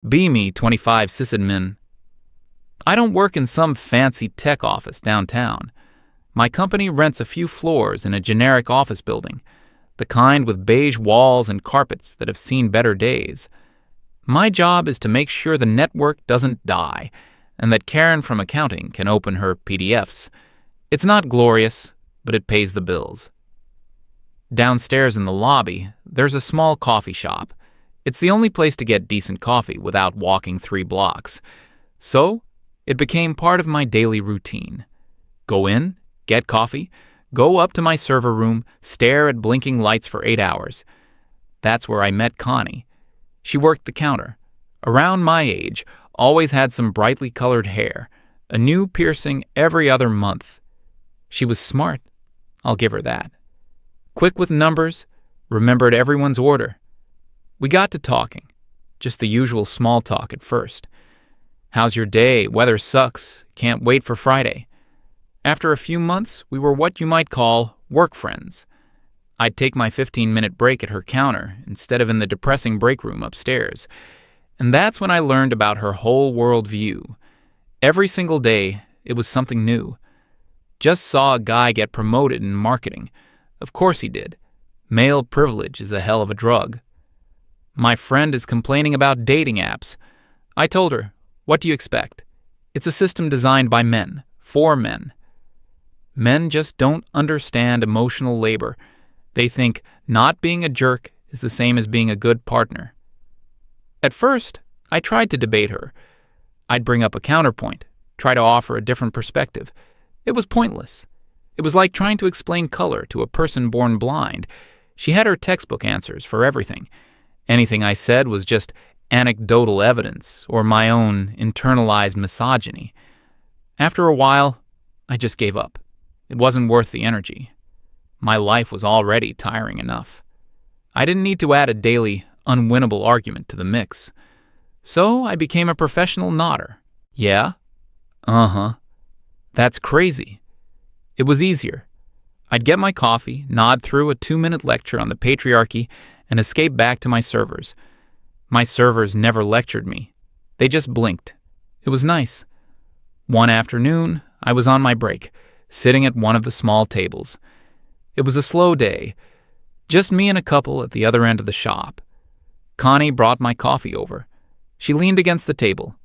Be me, 25 sysadmin. I don't work in some fancy tech office downtown. My company rents a few floors in a generic office building, the kind with beige walls and carpets that have seen better days. My job is to make sure the network doesn't die and that Karen from accounting can open her PDFs. It's not glorious, but it pays the bills. Downstairs in the lobby, there's a small coffee shop. It's the only place to get decent coffee without walking 3 blocks. So, it became part of my daily routine. Go in, get coffee, go up to my server room, stare at blinking lights for 8 hours. That's where I met Connie. She worked the counter. Around my age, always had some brightly colored hair, a new piercing every other month. She was smart, I'll give her that. Quick with numbers, remembered everyone's order. We got to talking, just the usual small talk at first. How's your day? Weather sucks. Can't wait for Friday. After a few months, we were what you might call work friends. I'd take my 15-minute break at her counter instead of in the depressing break room upstairs. And that's when I learned about her whole world view. Every single day, it was something new. Just saw a guy get promoted in marketing. Of course he did. Male privilege is a hell of a drug. My friend is complaining about dating apps. I told her, what do you expect? It's a system designed by men, for men. Men just don't understand emotional labor. They think not being a jerk is the same as being a good partner. At first, I tried to debate her. I'd bring up a counterpoint, try to offer a different perspective. It was pointless. It was like trying to explain color to a person born blind. She had her textbook answers for everything. Anything I said was just anecdotal evidence or my own internalized misogyny. After a while, I just gave up. It wasn't worth the energy. My life was already tiring enough. I didn't need to add a daily, unwinnable argument to the mix. So I became a professional nodder. Yeah? Uh-huh. That's crazy. It was easier. I'd get my coffee, nod through a 2-minute lecture on the patriarchy, and escape back to my servers. My servers never lectured me. They just blinked. It was nice. One afternoon, I was on my break, sitting at one of the small tables. It was a slow day, just me and a couple at the other end of the shop. Connie brought my coffee over. She leaned against the table.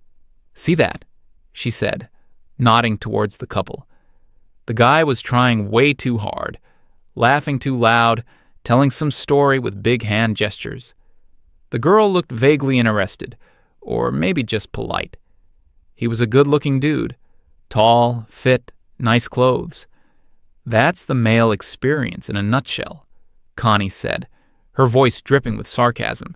"See that?" she said, nodding towards the couple. The guy was trying way too hard, laughing too loud, telling some story with big hand gestures. The girl looked vaguely interested, or maybe just polite. He was a good-looking dude, tall, fit, nice clothes. That's the male experience in a nutshell, Connie said, her voice dripping with sarcasm.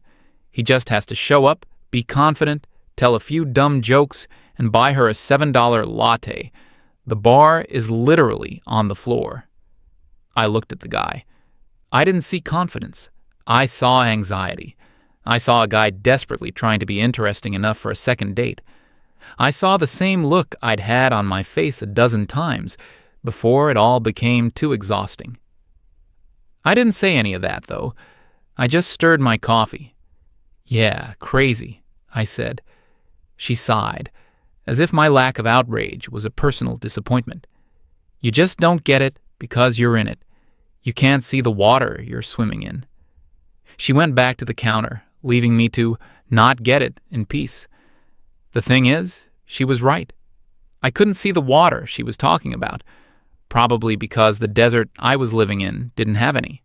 He just has to show up, be confident, tell a few dumb jokes, and buy her a $7 latte. The bar is literally on the floor. I looked at the guy. I didn't see confidence. I saw anxiety. I saw a guy desperately trying to be interesting enough for a second date. I saw the same look I'd had on my face a dozen times before it all became too exhausting. I didn't say any of that, though. I just stirred my coffee. "Yeah, crazy," I said. She sighed, as if my lack of outrage was a personal disappointment. "You just don't get it because you're in it. You can't see the water you're swimming in." She went back to the counter, leaving me to not get it in peace. The thing is, she was right. I couldn't see the water she was talking about, probably because the desert I was living in didn't have any.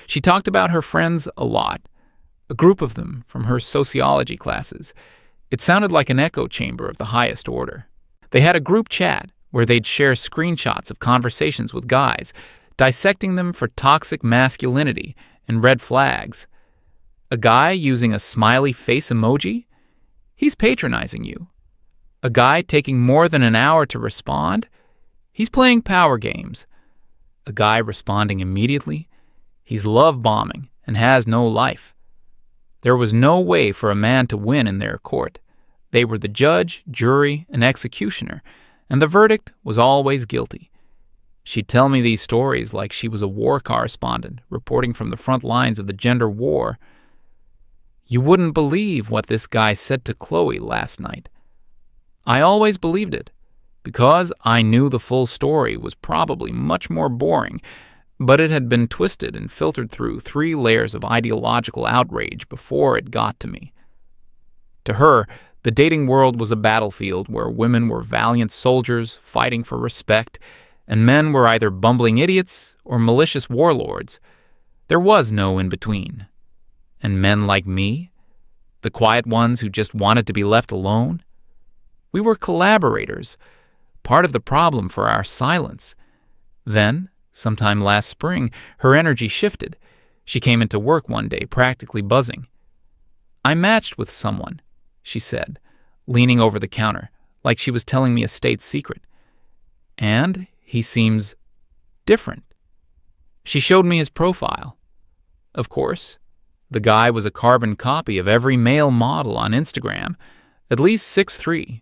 She talked about her friends a lot, a group of them from her sociology classes. It sounded like an echo chamber of the highest order. They had a group chat where they'd share screenshots of conversations with guys, dissecting them for toxic masculinity and red flags. A guy using a smiley face emoji? He's patronizing you. A guy taking more than an hour to respond? He's playing power games. A guy responding immediately? He's love bombing and has no life. There was no way for a man to win in their court. They were the judge, jury, and executioner, and the verdict was always guilty. She'd tell me these stories like she was a war correspondent reporting from the front lines of the gender war. You wouldn't believe what this guy said to Chloe last night. I always believed it, because I knew the full story was probably much more boring, but it had been twisted and filtered through 3 layers of ideological outrage before it got to me. To her, the dating world was a battlefield where women were valiant soldiers fighting for respect, and men were either bumbling idiots or malicious warlords. There was no in-between. And men like me, the quiet ones who just wanted to be left alone, we were collaborators, part of the problem for our silence. Then, sometime last spring, her energy shifted. She came into work one day practically buzzing. "I matched with someone," she said, leaning over the counter, like she was telling me a state secret. "And he seems different." She showed me his profile. Of course, the guy was a carbon copy of every male model on Instagram, at least 6'3",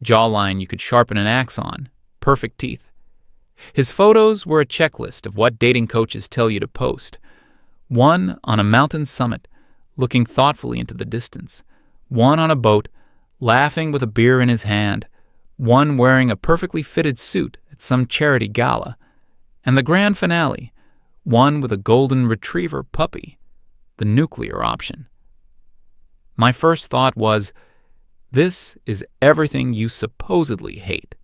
jawline you could sharpen an axe on, perfect teeth. His photos were a checklist of what dating coaches tell you to post. One on a mountain summit, looking thoughtfully into the distance. One on a boat, laughing with a beer in his hand. One wearing a perfectly fitted suit at some charity gala. And the grand finale, one with a golden retriever puppy, the nuclear option. My first thought was, this is everything you supposedly hate.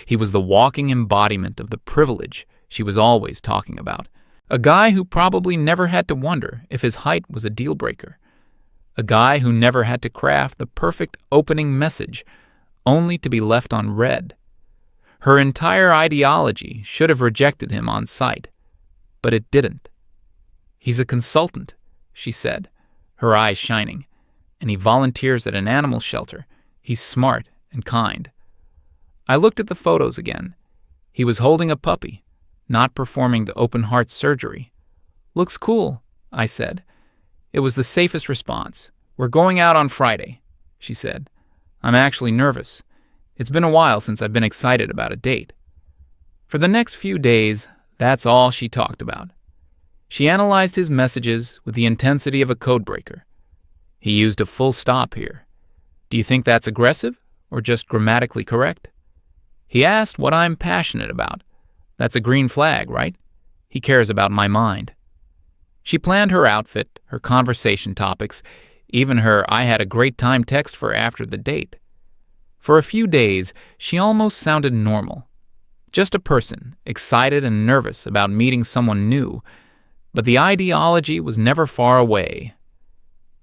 He was the walking embodiment of the privilege she was always talking about. A guy who probably never had to wonder if his height was a deal breaker. A guy who never had to craft the perfect opening message, only to be left on red. Her entire ideology should have rejected him on sight, but it didn't. "He's a consultant," she said, her eyes shining, "and he volunteers at an animal shelter. He's smart and kind." I looked at the photos again. He was holding a puppy, not performing the open heart surgery. "Looks cool," I said. It was the safest response. "We're going out on Friday," she said. "I'm actually nervous. It's been a while since I've been excited about a date." For the next few days, that's all she talked about. She analyzed his messages with the intensity of a codebreaker. He used a full stop here. Do you think that's aggressive or just grammatically correct? He asked what I'm passionate about. That's a green flag, right? He cares about my mind. She planned her outfit, her conversation topics, even her "I had a great time" text for after the date. For a few days, she almost sounded normal. Just a person, excited and nervous about meeting someone new, but the ideology was never far away.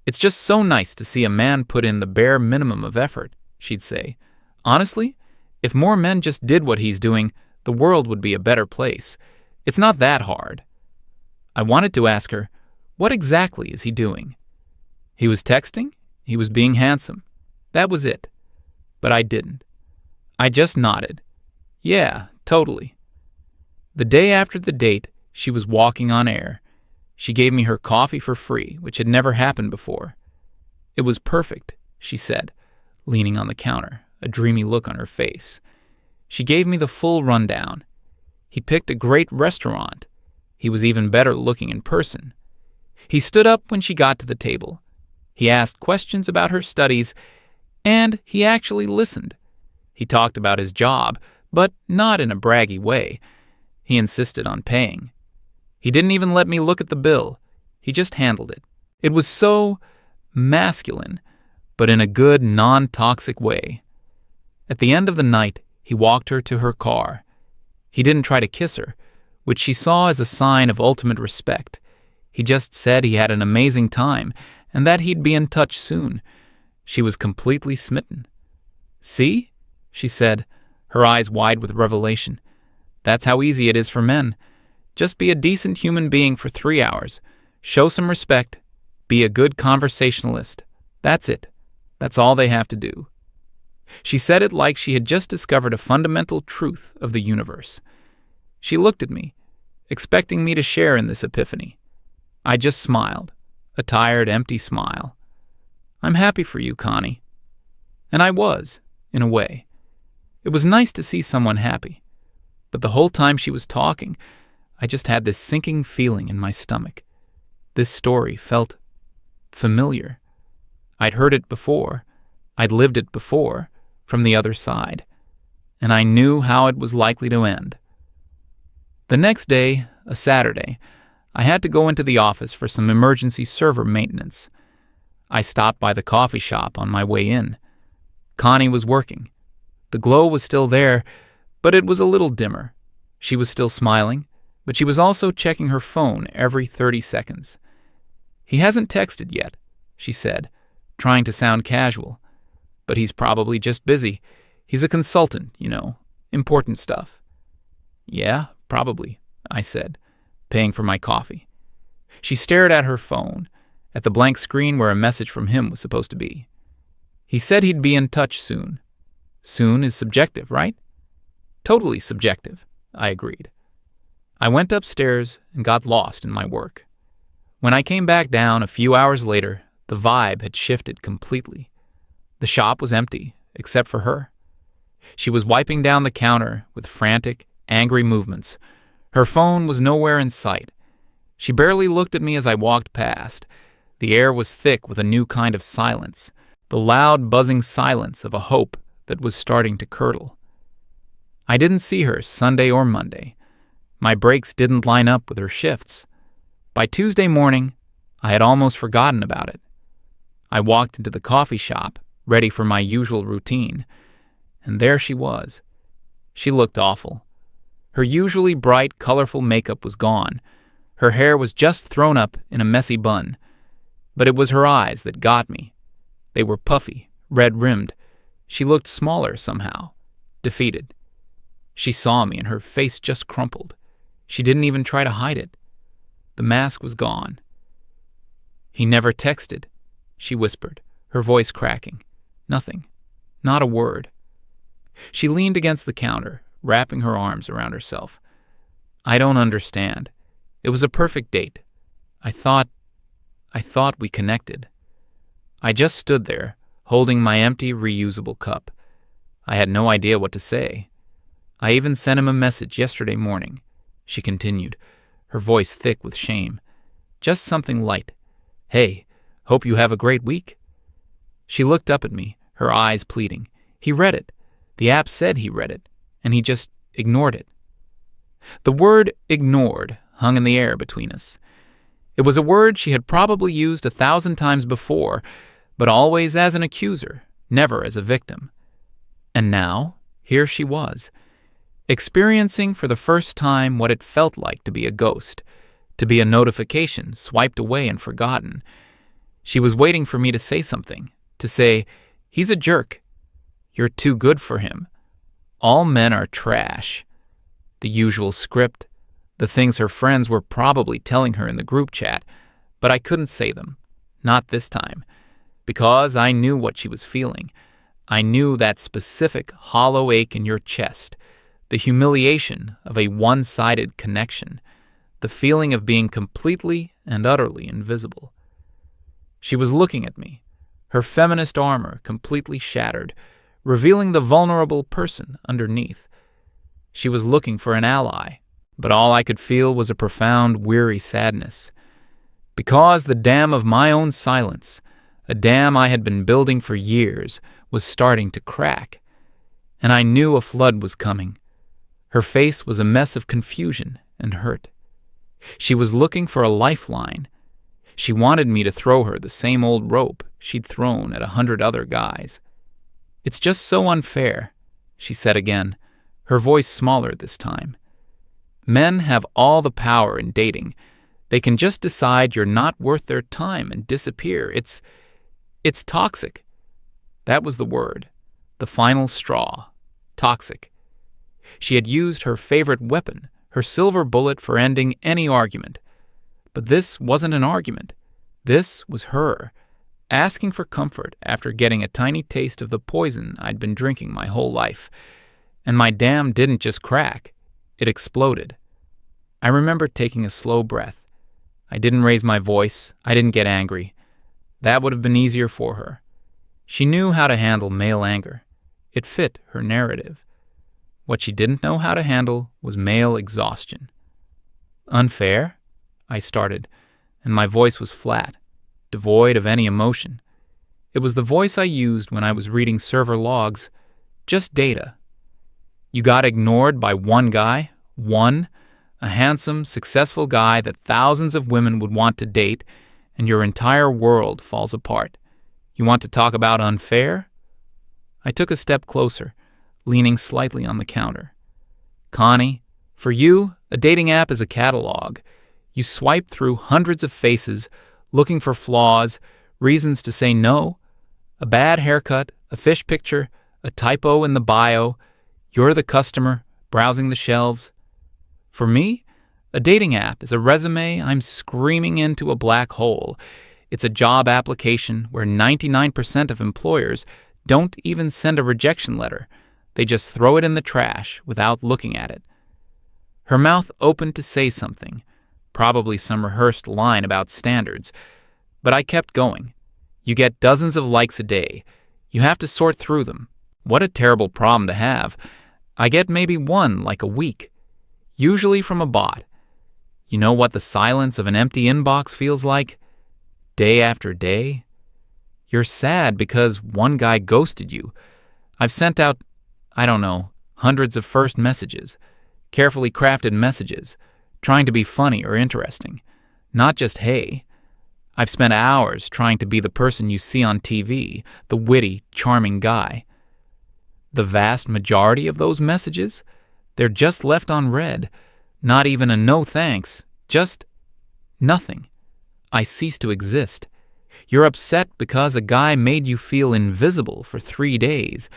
"It's just so nice to see a man put in the bare minimum of effort," she'd say. "Honestly, if more men just did what he's doing, the world would be a better place. It's not that hard." I wanted to ask her, what exactly is he doing? He was texting, he was being handsome. That was it. But I didn't. I just nodded. Yeah, totally. The day after the date, she was walking on air. She gave me her coffee for free, which had never happened before. "It was perfect," she said, leaning on the counter, a dreamy look on her face. She gave me the full rundown. He picked a great restaurant. He was even better looking in person. He stood up when she got to the table. He asked questions about her studies, and he actually listened. He talked about his job, but not in a braggy way. He insisted on paying. He didn't even let me look at the bill. He just handled it. It was so masculine, but in a good, non-toxic way. At the end of the night, he walked her to her car. He didn't try to kiss her, which she saw as a sign of ultimate respect. He just said he had an amazing time and that he'd be in touch soon. She was completely smitten. "See?" she said, her eyes wide with revelation. "That's how easy it is for men. Just be a decent human being for 3 hours. Show some respect. Be a good conversationalist. That's it. That's all they have to do." She said it like she had just discovered a fundamental truth of the universe. She looked at me, expecting me to share in this epiphany. I just smiled, a tired, empty smile. "I'm happy for you, Connie." And I was, in a way. It was nice to see someone happy. But the whole time she was talking, I just had this sinking feeling in my stomach. This story felt familiar. I'd heard it before. I'd lived it before, from the other side. And I knew how it was likely to end. The next day, a Saturday, I had to go into the office for some emergency server maintenance. I stopped by the coffee shop on my way in. Connie was working. The glow was still there, but it was a little dimmer. She was still smiling, but she was also checking her phone every 30 seconds. "He hasn't texted yet," she said, trying to sound casual. "But he's probably just busy. He's a consultant, important stuff." "Yeah, probably," I said, paying for my coffee. She stared at her phone, at the blank screen where a message from him was supposed to be. "He said he'd be in touch soon." Soon is subjective, right? Totally subjective, I agreed. I went upstairs and got lost in my work. When I came back down a few hours later, the vibe had shifted completely. The shop was empty, except for her. She was wiping down the counter with frantic, angry movements. Her phone was nowhere in sight. She barely looked at me as I walked past. The air was thick with a new kind of silence, the loud, buzzing silence of a hope that was starting to curdle. I didn't see her Sunday or Monday. My breaks didn't line up with her shifts. By Tuesday morning, I had almost forgotten about it. I walked into the coffee shop, ready for my usual routine, and there she was. She looked awful. Her usually bright, colorful makeup was gone. Her hair was just thrown up in a messy bun. But it was her eyes that got me. They were puffy, red-rimmed. She looked smaller somehow, defeated. She saw me and her face just crumpled. She didn't even try to hide it. The mask was gone. "He never texted," she whispered, her voice cracking. Nothing. Not a word. She leaned against the counter, wrapping her arms around herself. "I don't understand. It was a perfect date. I thought we connected." I just stood there, holding my empty, reusable cup. I had no idea what to say. "I even sent him a message yesterday morning," she continued, her voice thick with shame. "Just something light. Hey, hope you have a great week." She looked up at me, her eyes pleading. He read it. The app said he read it, and he just ignored it. The word ignored hung in the air between us. It was a word she had probably used 1,000 times before, but always as an accuser, never as a victim. And now, here she was, experiencing for the first time what it felt like to be a ghost, to be a notification swiped away and forgotten. She was waiting for me to say something, to say, "He's a jerk. You're too good for him. All men are trash." The usual script, the things her friends were probably telling her in the group chat, but I couldn't say them, not this time, because I knew what she was feeling. I knew that specific hollow ache in your chest, the humiliation of a one-sided connection, the feeling of being completely and utterly invisible. She was looking at me, her feminist armor completely shattered, revealing the vulnerable person underneath. She was looking for an ally, but all I could feel was a profound, weary sadness. Because the dam of my own silence, a dam I had been building for years, was starting to crack. And I knew a flood was coming. Her face was a mess of confusion and hurt. She was looking for a lifeline. She wanted me to throw her the same old rope she'd thrown at 100 other guys. "It's just so unfair," she said again, her voice smaller this time. "Men have all the power in dating. They can just decide you're not worth their time and disappear. It's toxic." That was the word, the final straw, toxic. She had used her favorite weapon, her silver bullet for ending any argument. But this wasn't an argument. This was her, asking for comfort after getting a tiny taste of the poison I'd been drinking my whole life. And my dam didn't just crack, it exploded. I remember taking a slow breath. I didn't raise my voice, I didn't get angry. That would have been easier for her. She knew how to handle male anger. It fit her narrative. What she didn't know how to handle was male exhaustion. "Unfair?" I started, and my voice was flat. devoid of any emotion. It was the voice I used when I was reading server logs, just data. You got ignored by one guy, a handsome, successful guy that thousands of women would want to date, and your entire world falls apart. You want to talk about unfair? I took a step closer, leaning slightly on the counter. Connie, for you, a dating app is a catalog. You swipe through hundreds of faces, looking for flaws, reasons to say no, a bad haircut, a fish picture, a typo in the bio. You're the customer, browsing the shelves. For me, a dating app is a resume I'm screaming into a black hole. It's a job application where 99% of employers don't even send a rejection letter. They just throw it in the trash without looking at it. Her mouth opened to say something, probably some rehearsed line about standards, but I kept going. You get dozens of likes a day. You have to sort through them. What a terrible problem to have. I get maybe one like a week, usually from a bot. You know what the silence of an empty inbox feels like? Day after day? You're sad because one guy ghosted you. I've sent out, hundreds of first messages, carefully crafted messages, trying to be funny or interesting, not just hey. I've spent hours trying to be the person you see on TV, the witty, charming guy. The vast majority of those messages, they're just left unread. Not even a no thanks, just nothing. I cease to exist. You're upset because a guy made you feel invisible for 3 days.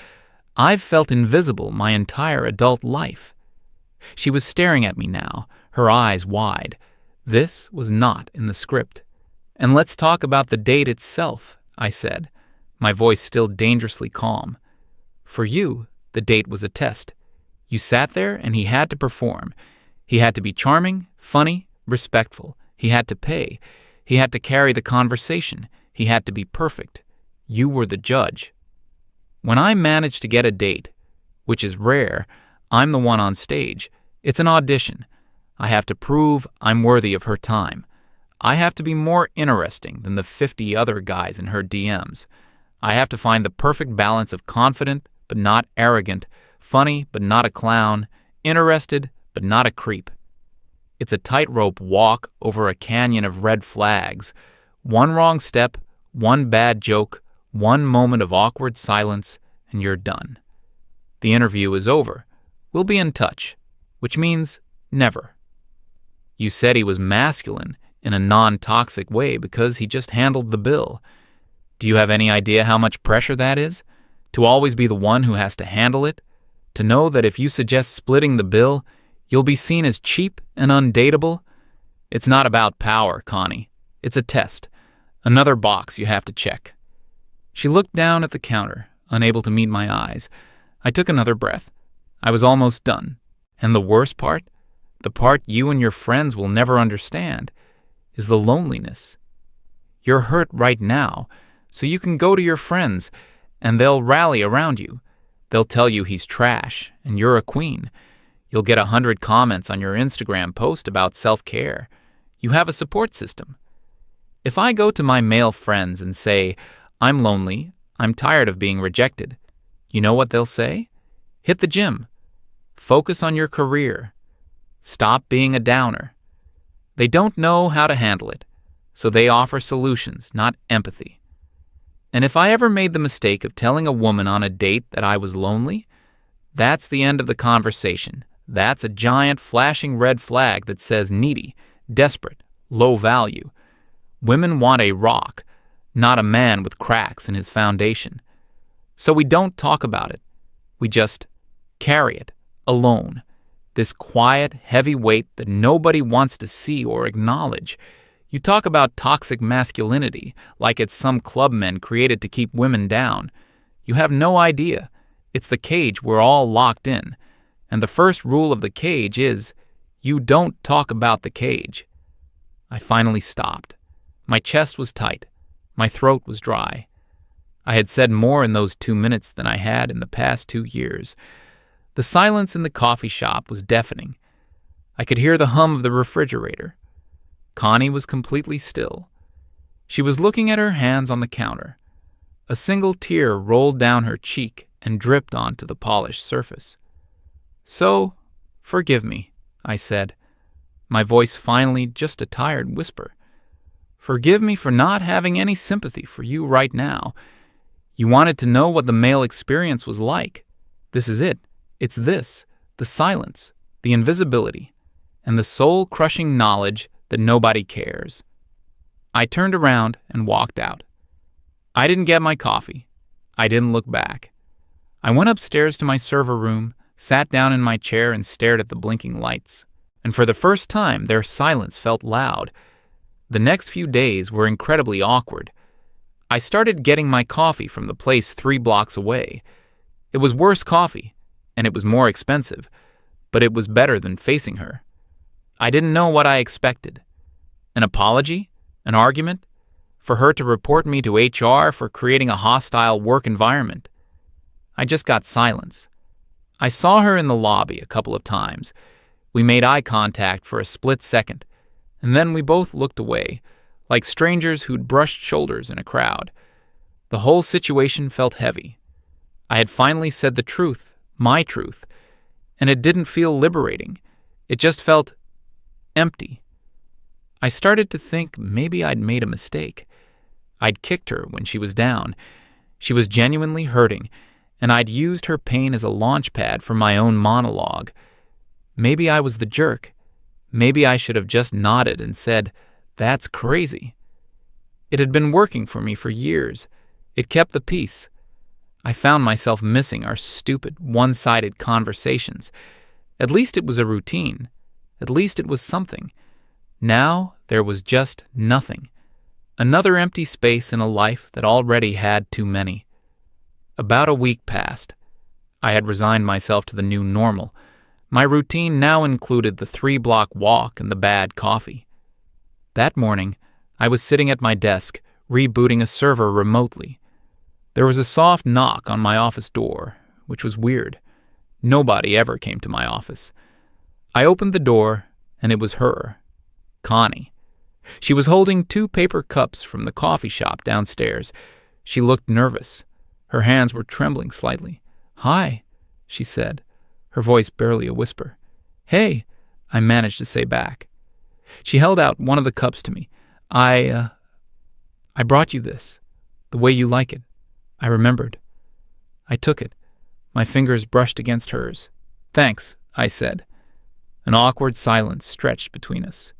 I've felt invisible my entire adult life. She was staring at me now, her eyes wide. This was not in the script. And let's talk about the date itself, I said, my voice still dangerously calm. For you, the date was a test. You sat there and he had to perform. He had to be charming, funny, respectful. He had to pay. He had to carry the conversation. He had to be perfect. You were the judge. When I manage to get a date, which is rare, I'm the one on stage. It's an audition. I have to prove I'm worthy of her time. I have to be more interesting than the 50 other guys in her DMs. I have to find the perfect balance of confident but not arrogant, funny but not a clown, interested but not a creep. It's a tightrope walk over a canyon of red flags. One wrong step, one bad joke, one moment of awkward silence, and you're done. The interview is over. We'll be in touch, which means never. You said he was masculine in a non-toxic way because he just handled the bill. Do you have any idea how much pressure that is? To always be the one who has to handle it? To know that if you suggest splitting the bill, you'll be seen as cheap and undateable? It's not about power, Connie. It's a test. Another box you have to check. She looked down at the counter, unable to meet my eyes. I took another breath. I was almost done. And the worst part? The part you and your friends will never understand, is the loneliness. You're hurt right now, so you can go to your friends, and they'll rally around you. They'll tell you he's trash, and you're a queen. You'll get 100 comments on your Instagram post about self-care. You have a support system. If I go to my male friends and say, I'm lonely, I'm tired of being rejected, you know what they'll say? Hit the gym. Focus on your career. Stop being a downer. They don't know how to handle it, so they offer solutions, not empathy. And if I ever made the mistake of telling a woman on a date that I was lonely, that's the end of the conversation. That's a giant flashing red flag that says needy, desperate, low value. Women want a rock, not a man with cracks in his foundation. So we don't talk about it. We just carry it alone. This quiet, heavy weight that nobody wants to see or acknowledge. You talk about toxic masculinity like it's some club men created to keep women down. You have no idea. It's the cage we're all locked in. And the first rule of the cage is, you don't talk about the cage. I finally stopped. My chest was tight. My throat was dry. I had said more in those 2 minutes than I had in the past 2 years. The silence in the coffee shop was deafening. I could hear the hum of the refrigerator. Connie was completely still. She was looking at her hands on the counter. A single tear rolled down her cheek and dripped onto the polished surface. "So, forgive me," I said, my voice finally just a tired whisper. "Forgive me for not having any sympathy for you right now. You wanted to know what the male experience was like. This is it. It's this, the silence, the invisibility, and the soul-crushing knowledge that nobody cares." I turned around and walked out. I didn't get my coffee. I didn't look back. I went upstairs to my server room, sat down in my chair and stared at the blinking lights. And for the first time, their silence felt loud. The next few days were incredibly awkward. I started getting my coffee from the place 3 blocks away. It was worse coffee, and it was more expensive, but it was better than facing her. I didn't know what I expected. An apology? An argument? For her to report me to HR for creating a hostile work environment? I just got silence. I saw her in the lobby a couple of times. We made eye contact for a split second, and then we both looked away, like strangers who'd brushed shoulders in a crowd. The whole situation felt heavy. I had finally said the truth, my truth, and it didn't feel liberating. It just felt empty. I started to think maybe I'd made a mistake. I'd kicked her when she was down. She was genuinely hurting, and I'd used her pain as a launch pad for my own monologue. Maybe I was the jerk. Maybe I should have just nodded and said, "That's crazy." It had been working for me for years. It kept the peace. I found myself missing our stupid, one-sided conversations. At least it was a routine. At least it was something. Now there was just nothing. Another empty space in a life that already had too many. About a week passed. I had resigned myself to the new normal. My routine now included the 3-block walk and the bad coffee. That morning, I was sitting at my desk, rebooting a server remotely. There was a soft knock on my office door, which was weird. Nobody ever came to my office. I opened the door, and it was her, Connie. She was holding 2 paper cups from the coffee shop downstairs. She looked nervous. Her hands were trembling slightly. "Hi," she said, her voice barely a whisper. "Hey," I managed to say back. She held out one of the cups to me. I brought you this, the way you like it." I remembered. I took it. My fingers brushed against hers. "Thanks," I said. An awkward silence stretched between us.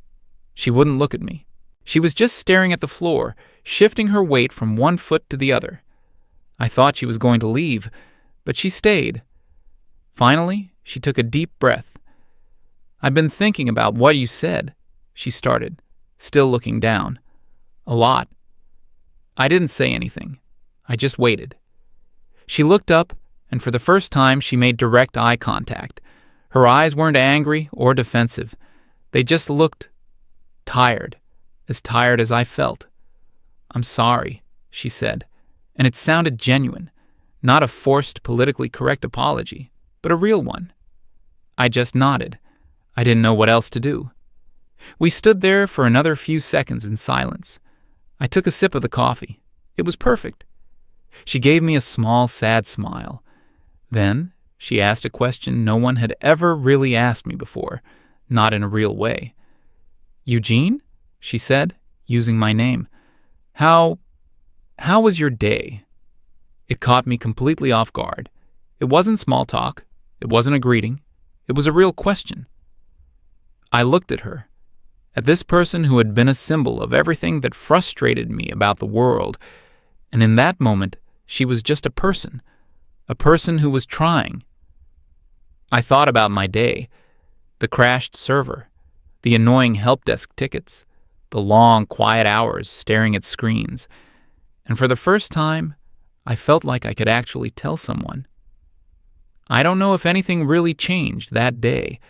She wouldn't look at me. She was just staring at the floor, shifting her weight from one foot to the other. I thought she was going to leave, but she stayed. Finally, she took a deep breath. "I've been thinking about what you said," she started, still looking down. "A lot." I didn't say anything. I just waited. She looked up, and for the first time she made direct eye contact. Her eyes weren't angry or defensive. They just looked tired as I felt. "I'm sorry," she said, and it sounded genuine, not a forced, politically correct apology, but a real one. I just nodded. I didn't know what else to do. We stood there for another few seconds in silence. I took a sip of the coffee. It was perfect. She gave me a small, sad smile. Then she asked a question no one had ever really asked me before, not in a real way. "Eugene?" she said, using my name. How was your day?" It caught me completely off guard. It wasn't small talk. It wasn't a greeting. It was a real question. I looked at her, at this person who had been a symbol of everything that frustrated me about the world, and in that moment, she was just a person who was trying. I thought about my day, the crashed server, the annoying help desk tickets, the long, quiet hours staring at screens, and for the first time, I felt like I could actually tell someone. I don't know if anything really changed that day.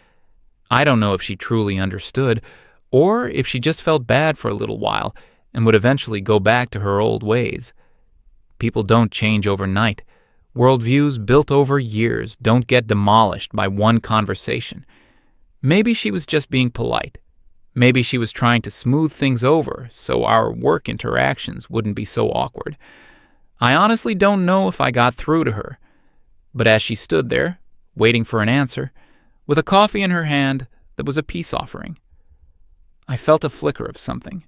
I don't know if she truly understood, or if she just felt bad for a little while and would eventually go back to her old ways. People don't change overnight. Worldviews built over years don't get demolished by one conversation. Maybe she was just being polite. Maybe she was trying to smooth things over so our work interactions wouldn't be so awkward. I honestly don't know if I got through to her, but as she stood there, waiting for an answer, with a coffee in her hand that was a peace offering, I felt a flicker of something.